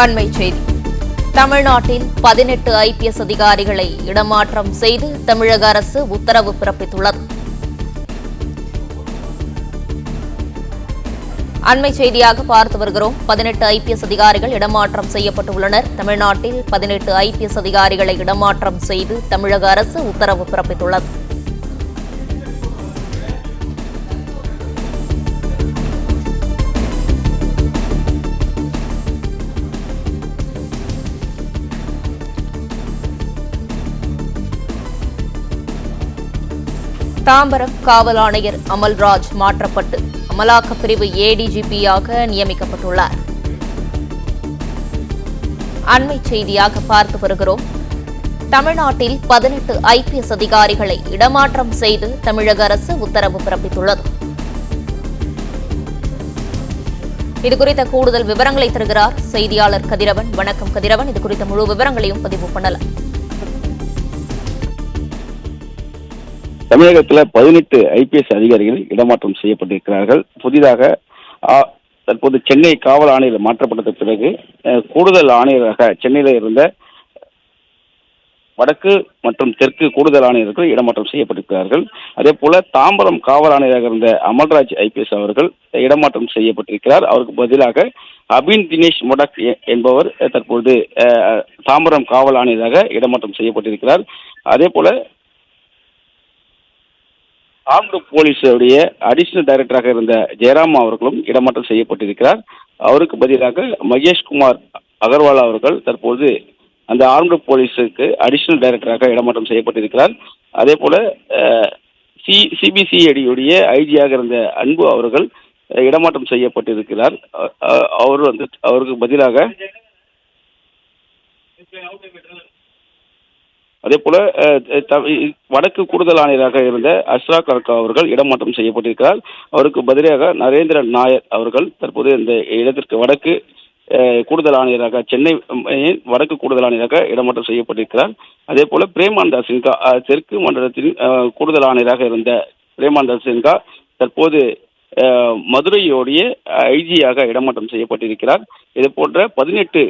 அண்மை செய்தி. தமிழ்நாட்டில் 18 IPS அதிகாரிகளை இடமாற்றம் செய்து தமிழக அரசு உத்தரவு பிறப்பித்துள்ளது. அண்மை செய்தியாக பார்த்து வருகிறோம். 18 IPS அதிகாரிகள் இடமாற்றம் செய்யப்பட்டுள்ளனர். தமிழ்நாட்டில் 18 IPS அதிகாரிகளை இடமாற்றம் செய்து தமிழக அரசு உத்தரவு பிறப்பித்துள்ளது. தாம்பரம் காவல் ஆணையர் அமல்ராஜ் மாற்றப்பட்டு அமலாக்கப் பிரிவு ADGP-யாக நியமிக்கப்பட்டுள்ளார். அண்மை செய்தியாக பார்த்து வருகிறோம். தமிழ்நாட்டில் 18 IPS அதிகாரிகளை இடமாற்றம் செய்து தமிழக அரசு உத்தரவு பிறப்பித்துள்ளது. இதுகுறித்த கூடுதல் விவரங்களை தருகிறார் செய்தியாளர் கதிரவன். வணக்கம் கதிரவன், இதுகுறித்த முழு விவரங்களையும் பதிவு பண்ணலாம். தமிழகத்தில் 18 IPS அதிகாரிகள் இடமாற்றம் செய்யப்பட்டிருக்கிறார்கள். புதிதாக தற்போது சென்னை காவல் ஆணையர் மாற்றப்பட்ட பிறகு கூடுதல் ஆணையராக சென்னையில் இருந்த வடக்கு மற்றும் தெற்கு கூடுதல் ஆணையர்கள் இடமாற்றம் செய்யப்பட்டிருக்கிறார்கள். அதே போல தாம்பரம் காவல் ஆணையராக இருந்த அமல்ராஜ் IPS அவர்கள் இடமாற்றம் செய்யப்பட்டிருக்கிறார். அவருக்கு பதிலாக அபின் தினேஷ் மொடக் என்பவர் தற்போது தாம்பரம் காவல் ஆணையராக இடமாற்றம் செய்யப்பட்டிருக்கிறார். அதே போல ஆர்ம்டு போலீஸுடைய அடிஷனல் டைரக்டராக இருந்த ஜெயராம் அவர்களும் இடமாற்றம் செய்யப்பட்டிருக்கிறார். அவருக்கு பதிலாக மகேஷ்குமார் அகர்வால் அவர்கள் தற்போது அந்த ஆர்ம்டு போலீஸுக்கு அடிஷனல் டைரக்டராக இடமாற்றம் செய்யப்பட்டிருக்கிறார். அதே போல CBCID-உடைய IGயாக இருந்த அன்பு அவர்கள் இடமாற்றம் செய்யப்பட்டிருக்கிறார். அவருக்கு பதிலாக அதே போல வடக்கு கூடுதல் ஆணையராக இருந்த அஸ்ரா கர்கா அவர்கள் இடமாற்றம் செய்யப்பட்டிருக்கிறார். அவருக்கு பதிலாக நரேந்திரன் நாயர் அவர்கள் தற்போது இந்த இடத்திற்கு வடக்கு கூடுதல் ஆணையராக சென்னை வடக்கு கூடுதல் ஆணையராக இடமாற்றம் செய்யப்பட்டிருக்கிறார். அதே போல பிரேமானந்தா சின்ஹா தெற்கு மண்டலத்தின் கூடுதல் ஆணையராக இருந்த பிரேமானந்தா சின்ஹா தற்போது மதுரையோடைய IG-யாக இடமாற்றம் செய்யப்பட்டிருக்கிறார். இது போன்ற 18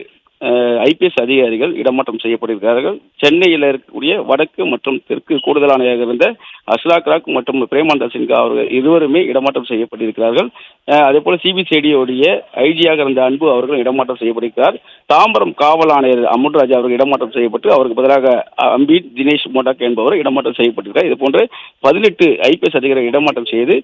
IPS அதிகாரிகள் இடமாற்றம் செய்யப்பட்டிருக்கிறார்கள். சென்னையில் இருக்கக்கூடிய வடக்கு மற்றும் தெற்கு கூடுதல் ஆணையராக இருந்த அஸ்ரா கர்க் மற்றும் பிரேமானந்தா சின்ஹா அவர்கள் இருவருமே இடமாற்றம் செய்யப்பட்டிருக்கிறார்கள். அதே போல CBCID-உடைய IG-யாக இருந்த அன்பு அவர்கள் இடமாற்றம் செய்யப்பட்டிருக்கிறார். தாம்பரம் காவல் ஆணையர் அமல்ராஜ் அவர்கள் இடமாற்றம் செய்யப்பட்டு அவருக்கு பதிலாக அபின் தினேஷ் மொடக் என்பவர் இடமாற்றம் செய்யப்பட்டிருக்கிறார். இது போன்று 18 IPS அதிகாரிகள் இடமாற்றம் செய்து